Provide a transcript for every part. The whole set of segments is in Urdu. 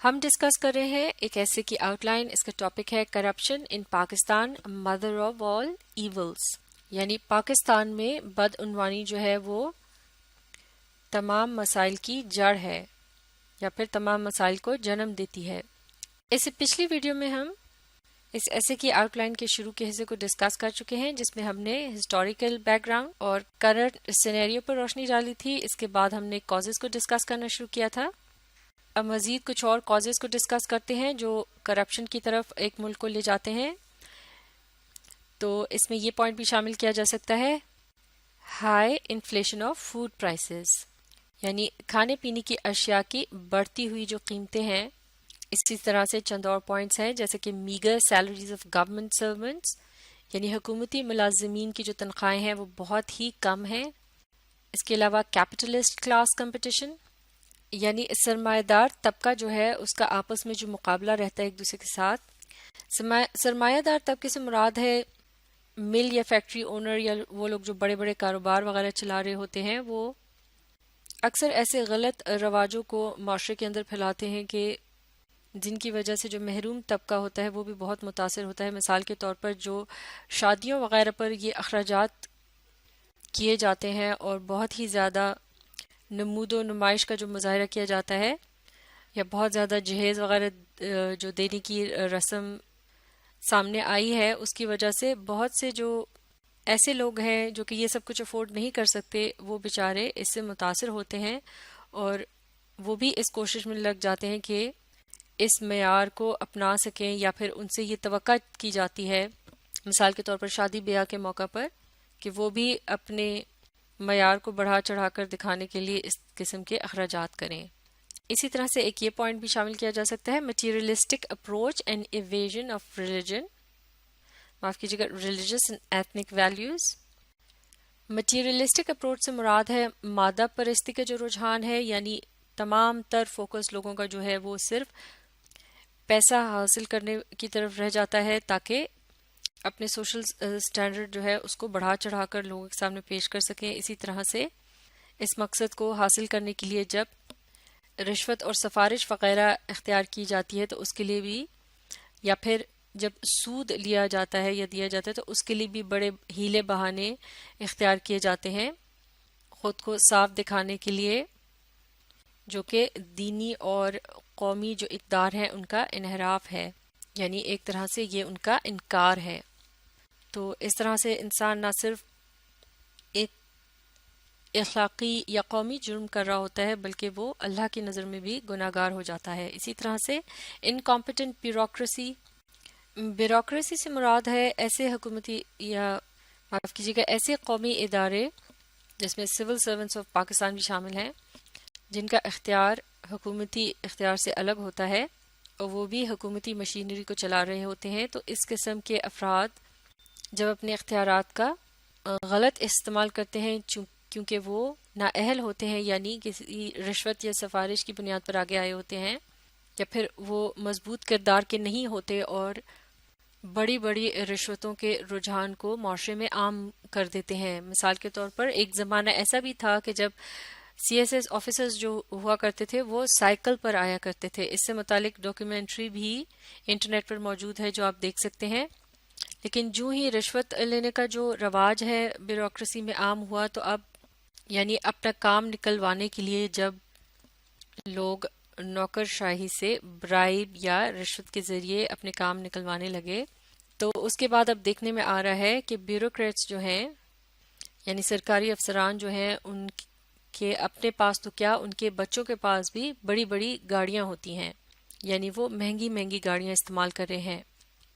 ہم ڈسکس کر رہے ہیں ایک ایسے کی آؤٹ لائن. اس کا ٹاپک ہے corruption in Pakistan mother of all evils. یعنی پاکستان میں بدعنوانی جو ہے وہ تمام مسائل کی جڑ ہے یا پھر تمام مسائل کو جنم دیتی ہے. اس سے پچھلی ویڈیو میں ہم اس ایسے کی آؤٹ لائن کے شروع کے حصے کو ڈسکس کر چکے ہیں جس میں ہم نے ہسٹوریکل بیک گراؤنڈ اور کرنٹ سینیریو پر روشنی ڈالی تھی. اس کے بعد ہم نے کازز کو ڈسکس کرنا شروع کیا تھا. اب مزید کچھ اور کازز کو ڈسکس کرتے ہیں جو کرپشن کی طرف ایک ملک کو لے جاتے ہیں. تو اس میں یہ پوائنٹ بھی شامل کیا جا سکتا ہے high inflation of food prices, یعنی کھانے پینے کی اشیاء کی بڑھتی ہوئی جو قیمتیں ہیں. اسی طرح سے چند اور پوائنٹس ہیں جیسے کہ meagre salaries of government servants, یعنی حکومتی ملازمین کی جو تنخواہیں ہیں وہ بہت ہی کم ہیں. اس کے علاوہ کیپٹلسٹ کلاس کمپٹیشن، یعنی سرمایہ دار طبقہ جو ہے اس کا آپس میں جو مقابلہ رہتا ہے ایک دوسرے کے ساتھ. سرمایہ دار طبقے سے مراد ہے مل یا فیکٹری اونر یا وہ لوگ جو بڑے بڑے کاروبار وغیرہ چلا رہے ہوتے ہیں. وہ اکثر ایسے غلط رواجوں کو معاشرے کے اندر پھیلاتے ہیں کہ جن کی وجہ سے جو محروم طبقہ ہوتا ہے وہ بھی بہت متاثر ہوتا ہے. مثال کے طور پر جو شادیوں وغیرہ پر یہ اخراجات کیے جاتے ہیں اور بہت ہی زیادہ نمود و نمائش کا جو مظاہرہ کیا جاتا ہے یا بہت زیادہ جہیز وغیرہ جو دینے کی رسم سامنے آئی ہے، اس کی وجہ سے بہت سے جو ایسے لوگ ہیں جو کہ یہ سب کچھ افورڈ نہیں کر سکتے وہ بیچارے اس سے متاثر ہوتے ہیں اور وہ بھی اس کوشش میں لگ جاتے ہیں کہ اس معیار کو اپنا سکیں یا پھر ان سے یہ توقع کی جاتی ہے مثال کے طور پر شادی بیاہ کے موقع پر کہ وہ بھی اپنے معیار کو بڑھا چڑھا کر دکھانے کے لیے اس قسم کے اخراجات کریں. اسی طرح سے ایک یہ پوائنٹ بھی شامل کیا جا سکتا ہے materialistic approach and evasion of religion, معاف کیجیے گا religious and ethnic values. Materialistic approach سے مراد ہے مادہ پرستی کا جو رجحان ہے، یعنی تمام تر فوکس لوگوں کا جو ہے وہ صرف پیسہ حاصل کرنے کی طرف رہ جاتا ہے تاکہ اپنے سوشل سٹینڈرڈ جو ہے اس کو بڑھا چڑھا کر لوگوں کے سامنے پیش کر سکیں. اسی طرح سے اس مقصد کو حاصل کرنے کے لیے جب رشوت اور سفارش وغیرہ اختیار کی جاتی ہے تو اس کے لیے بھی، یا پھر جب سود لیا جاتا ہے یا دیا جاتا ہے تو اس کے لیے بھی بڑے ہیلے بہانے اختیار کیے جاتے ہیں خود کو صاف دکھانے کے لیے، جو کہ دینی اور قومی جو اقدار ہیں ان کا انحراف ہے، یعنی ایک طرح سے یہ ان کا انکار ہے. تو اس طرح سے انسان نہ صرف ایک اخلاقی یا قومی جرم کر رہا ہوتا ہے بلکہ وہ اللہ کی نظر میں بھی گناہ گار ہو جاتا ہے. اسی طرح سے انکمپیٹنٹ بیوروکریسی سے مراد ہے ایسے حکومتی یا معاف کیجیے گا ایسے قومی ادارے جس میں سول سرونٹس آف پاکستان بھی شامل ہیں جن کا اختیار حکومتی اختیار سے الگ ہوتا ہے اور وہ بھی حکومتی مشینری کو چلا رہے ہوتے ہیں. تو اس قسم کے افراد جب اپنے اختیارات کا غلط استعمال کرتے ہیں کیونکہ وہ نااہل ہوتے ہیں، یعنی کسی رشوت یا سفارش کی بنیاد پر آگے آئے ہوتے ہیں، یا پھر وہ مضبوط کردار کے نہیں ہوتے اور بڑی بڑی رشوتوں کے رجحان کو معاشرے میں عام کر دیتے ہیں. مثال کے طور پر ایک زمانہ ایسا بھی تھا کہ جب سی ایس ایس آفیسرز جو ہوا کرتے تھے وہ سائیکل پر آیا کرتے تھے. اس سے متعلق ڈاکیومنٹری بھی انٹرنیٹ پر موجود ہے جو آپ دیکھ سکتے ہیں. لیکن جو ہی رشوت لینے کا جو رواج ہے بیوروکریسی میں عام ہوا تو اب یعنی اپنا کام نکلوانے کے لیے جب لوگ نوکر شاہی سے برائب یا رشوت کے ذریعے اپنے کام نکلوانے لگے تو اس کے بعد اب دیکھنے میں آ رہا ہے کہ بیوروکریٹس جو ہیں یعنی سرکاری افسران جو ہیں ان کے اپنے پاس تو کیا ان کے بچوں کے پاس بھی بڑی بڑی گاڑیاں ہوتی ہیں، یعنی وہ مہنگی مہنگی گاڑیاں استعمال کر رہے ہیں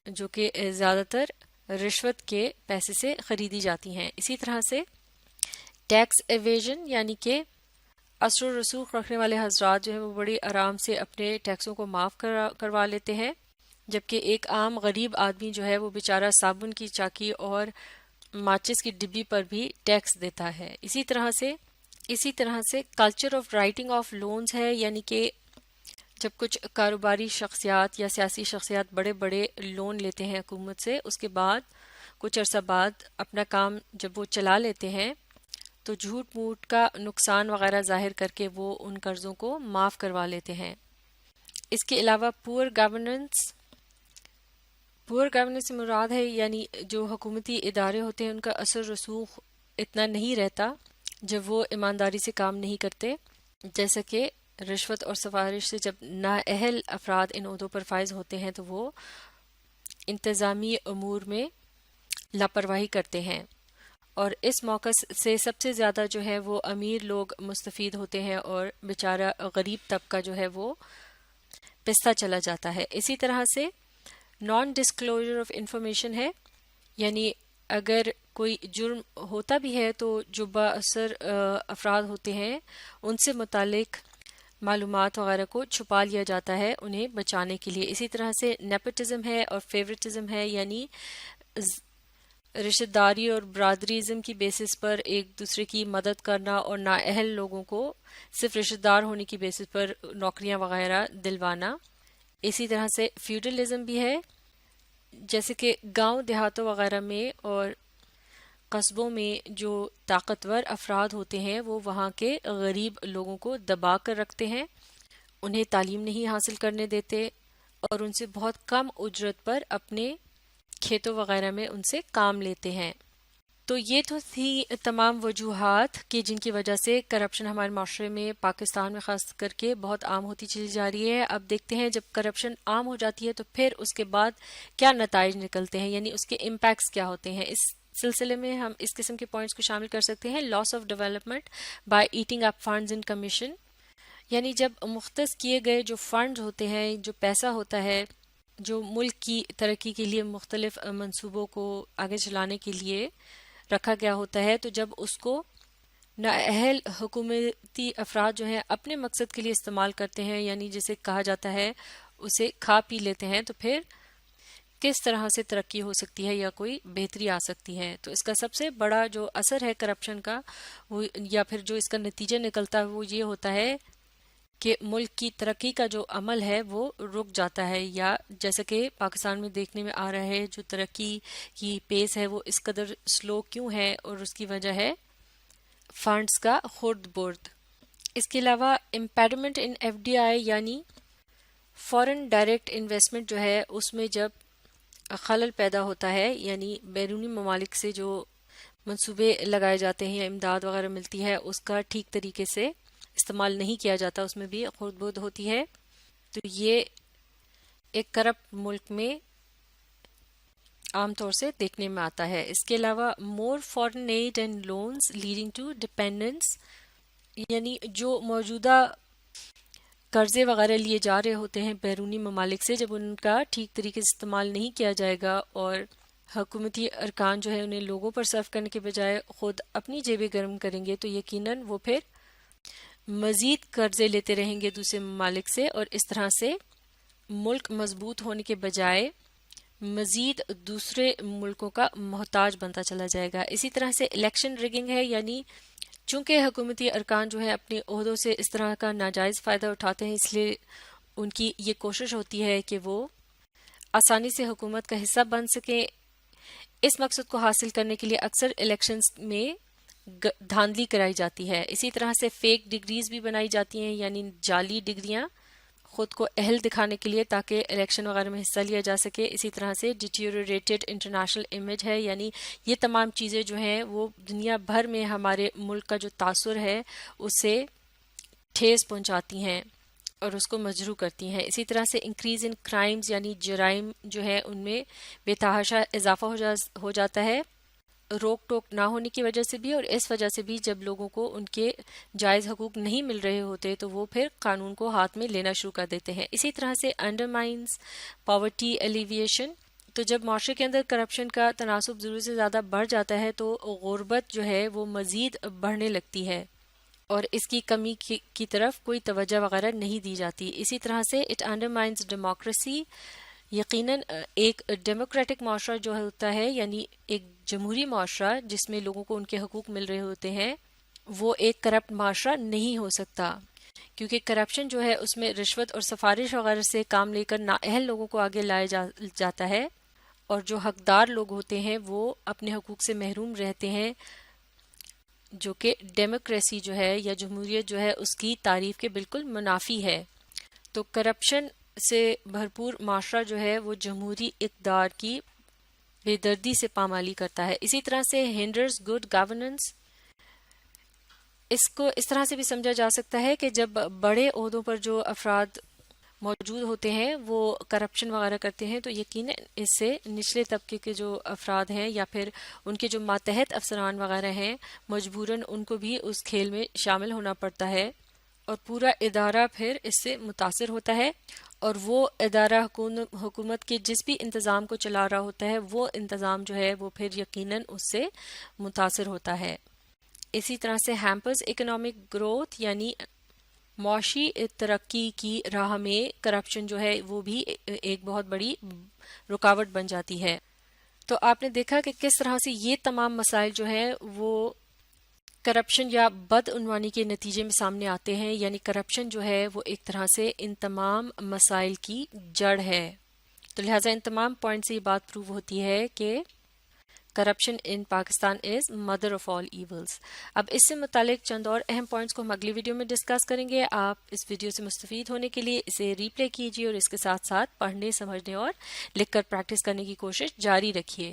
جو کہ زیادہ تر رشوت کے پیسے سے خریدی جاتی ہیں. اسی طرح سے ٹیکس ایویژن، یعنی کہ اثر و رسوخ رکھنے والے حضرات جو ہیں وہ بڑی آرام سے اپنے ٹیکسوں کو معاف کروا لیتے ہیں، جبکہ ایک عام غریب آدمی جو ہے وہ بیچارہ صابن کی چاکی اور ماچس کی ڈبی پر بھی ٹیکس دیتا ہے. اسی طرح سے culture of writing of loans ہے، یعنی کہ جب کچھ کاروباری شخصیات یا سیاسی شخصیات بڑے بڑے لون لیتے ہیں حکومت سے، اس کے بعد کچھ عرصہ بعد اپنا کام جب وہ چلا لیتے ہیں تو جھوٹ موٹ کا نقصان وغیرہ ظاہر کر کے وہ ان قرضوں کو معاف کروا لیتے ہیں. اس کے علاوہ پور گورننس سے مراد ہے یعنی جو حکومتی ادارے ہوتے ہیں ان کا اثر رسوخ اتنا نہیں رہتا جب وہ ایمانداری سے کام نہیں کرتے، جیسا کہ رشوت اور سفارش سے جب نااہل افراد ان عہدوں پر فائز ہوتے ہیں تو وہ انتظامی امور میں لاپرواہی کرتے ہیں، اور اس موقع سے سب سے زیادہ جو ہے وہ امیر لوگ مستفید ہوتے ہیں اور بیچارہ غریب طبقہ جو ہے وہ پستا چلا جاتا ہے۔ اسی طرح سے نان ڈسکلوجر آف انفارمیشن ہے، یعنی اگر کوئی جرم ہوتا بھی ہے تو جو بااثر افراد ہوتے ہیں ان سے متعلق معلومات وغیرہ کو چھپا لیا جاتا ہے انہیں بچانے کے لیے۔ اسی طرح سے نیپوٹزم ہے اور فیوریٹزم ہے، یعنی رشتہ داری اور برادریزم کی بیسس پر ایک دوسرے کی مدد کرنا اور نااہل لوگوں کو صرف رشتہ دار ہونے کی بیسس پر نوکریاں وغیرہ دلوانا۔ اسی طرح سے فیوڈلزم بھی ہے، جیسے کہ گاؤں دیہاتوں وغیرہ میں اور قصبوں میں جو طاقتور افراد ہوتے ہیں وہ وہاں کے غریب لوگوں کو دبا کر رکھتے ہیں، انہیں تعلیم نہیں حاصل کرنے دیتے اور ان سے بہت کم اجرت پر اپنے کھیتوں وغیرہ میں ان سے کام لیتے ہیں۔ تو یہ تو تھی تمام وجوہات کہ جن کی وجہ سے کرپشن ہمارے معاشرے میں پاکستان میں خاص کر کے بہت عام ہوتی چلی جا رہی ہے۔ اب دیکھتے ہیں جب کرپشن عام ہو جاتی ہے تو پھر اس کے بعد کیا نتائج نکلتے ہیں، یعنی اس کے امپیکٹس کیا ہوتے ہیں۔ اس سلسلے میں ہم اس قسم کے پوائنٹس کو شامل کر سکتے ہیں: loss of development by eating up funds in commission, یعنی جب مختص کیے گئے جو فنڈ ہوتے ہیں، جو پیسہ ہوتا ہے جو ملک کی ترقی کے لیے مختلف منصوبوں کو آگے چلانے کے لیے رکھا گیا ہوتا ہے، تو جب اس کو نااہل حکومتی افراد جو ہیں اپنے مقصد کے لیے استعمال کرتے ہیں، یعنی جسے کہا جاتا ہے اسے کھا پی لیتے ہیں، تو پھر کس طرح سے ترقی ہو سکتی ہے یا کوئی بہتری آ سکتی ہے۔ تو اس کا سب سے بڑا جو اثر ہے کرپشن کا وہ یا پھر جو اس کا نتیجہ نکلتا ہے وہ یہ ہوتا ہے کہ ملک کی ترقی کا جو عمل ہے وہ رک جاتا ہے، یا جیسا کہ پاکستان میں دیکھنے میں آ رہا ہے جو ترقی کی پیس ہے وہ اس قدر سلو کیوں ہے، اور اس کی وجہ ہے فنڈز کا خرد برد۔ اس کے علاوہ impediment in F D I یعنی فورن ڈائریکٹ انویسٹمنٹ جو ہے اس میں جب خلل پیدا ہوتا ہے، یعنی بیرونی ممالک سے جو منصوبے لگائے جاتے ہیں یا امداد وغیرہ ملتی ہے اس کا ٹھیک طریقے سے استعمال نہیں کیا جاتا، اس میں بھی خرد برد ہوتی ہے، تو یہ ایک کرپٹ ملک میں عام طور سے دیکھنے میں آتا ہے۔ اس کے علاوہ more foreign aid and loans leading to dependence, یعنی جو موجودہ قرضے وغیرہ لیے جا رہے ہوتے ہیں بیرونی ممالک سے، جب ان کا ٹھیک طریقے سے استعمال نہیں کیا جائے گا اور حکومتی ارکان جو ہے انہیں لوگوں پر صرف کرنے کے بجائے خود اپنی جیبیں گرم کریں گے، تو یقیناً وہ پھر مزید قرضے لیتے رہیں گے دوسرے ممالک سے، اور اس طرح سے ملک مضبوط ہونے کے بجائے مزید دوسرے ملکوں کا محتاج بنتا چلا جائے گا۔ اسی طرح سے الیکشن ریگنگ ہے، یعنی چونکہ حکومتی ارکان جو ہیں اپنے عہدوں سے اس طرح کا ناجائز فائدہ اٹھاتے ہیں، اس لیے ان کی یہ کوشش ہوتی ہے کہ وہ آسانی سے حکومت کا حصہ بن سکیں۔ اس مقصد کو حاصل کرنے کے لیے اکثر الیکشنز میں دھاندلی کرائی جاتی ہے۔ اسی طرح سے فیک ڈگریز بھی بنائی جاتی ہیں، یعنی جعلی ڈگریاں خود کو اہل دکھانے کے لیے تاکہ الیکشن وغیرہ میں حصہ لیا جا سکے۔ اسی طرح سے ڈیٹیریٹڈ انٹرنیشنل امیج ہے، یعنی یہ تمام چیزیں جو ہیں وہ دنیا بھر میں ہمارے ملک کا جو تاثر ہے اسے ٹھیس پہنچاتی ہیں اور اس کو مجروح کرتی ہیں۔ اسی طرح سے انکریز ان کرائمز، یعنی جرائم جو ہے ان میں بے تحاشا اضافہ ہو جاتا ہے، روک ٹوک نہ ہونے کی وجہ سے بھی، اور اس وجہ سے بھی جب لوگوں کو ان کے جائز حقوق نہیں مل رہے ہوتے تو وہ پھر قانون کو ہاتھ میں لینا شروع کر دیتے ہیں۔ اسی طرح سے انڈرمائنز پاورٹی ایلیویشن، تو جب معاشرے کے اندر کرپشن کا تناسب ضرورت سے زیادہ بڑھ جاتا ہے تو غربت جو ہے وہ مزید بڑھنے لگتی ہے اور اس کی کمی کی طرف کوئی توجہ وغیرہ نہیں دی جاتی۔ اسی طرح سے اٹ انڈرمائنز ڈیموکریسی، یقیناً ایک ڈیموکریٹک معاشرہ جو ہوتا ہے، یعنی ایک جمہوری معاشرہ جس میں لوگوں کو ان کے حقوق مل رہے ہوتے ہیں، وہ ایک کرپٹ معاشرہ نہیں ہو سکتا، کیونکہ کرپشن جو ہے اس میں رشوت اور سفارش وغیرہ سے کام لے کر نااہل لوگوں کو آگے لایا جاتا ہے، اور جو حقدار لوگ ہوتے ہیں وہ اپنے حقوق سے محروم رہتے ہیں، جو کہ ڈیموکریسی جو ہے یا جمہوریت جو ہے اس کی تعریف کے بالکل منافی ہے۔ تو کرپشن سے بھرپور معاشرہ جو ہے وہ جمہوری اقدار کی بے دردی سے پامالی کرتا ہے. اسی طرح سے ہینڈرز گڈ گورننس، اس کو اس طرح سے بھی سمجھا جا سکتا ہے کہ جب بڑے عہدوں پر جو افراد موجود ہوتے ہیں وہ کرپشن وغیرہ کرتے ہیں تو یقیناً اس سے نچلے طبقے کے جو افراد ہیں یا پھر ان کے جو ماتحت افسران وغیرہ ہیں مجبوراً ان کو بھی اس کھیل میں شامل ہونا پڑتا ہے، اور پورا ادارہ پھر اس سے متاثر ہوتا ہے، اور وہ ادارہ حکومت کے جس بھی انتظام کو چلا رہا ہوتا ہے وہ انتظام جو ہے وہ پھر یقیناً اس سے متاثر ہوتا ہے. اسی طرح سے ہیمپرز اکنامک گروتھ، یعنی معاشی ترقی کی راہ میں کرپشن جو ہے وہ بھی ایک بہت بڑی رکاوٹ بن جاتی ہے. تو آپ نے دیکھا کہ کس طرح سے یہ تمام مسائل جو ہیں وہ کرپشن یا بدعنوانی کے نتیجے میں سامنے آتے ہیں، یعنی کرپشن جو ہے وہ ایک طرح سے ان تمام مسائل کی جڑ ہے. تو لہٰذا ان تمام پوائنٹ سے یہ بات پروو ہوتی ہے کہ corruption in Pakistan is mother of all evils. اب اس سے متعلق چند اور اہم پوائنٹس کو ہم اگلی ویڈیو میں ڈسکس کریں گے. آپ اس ویڈیو سے مستفید ہونے کے لیے اسے ری پلے کیجیے اور اس کے ساتھ ساتھ پڑھنے، سمجھنے اور لکھ کر پریکٹس کرنے کی کوشش جاری رکھیے.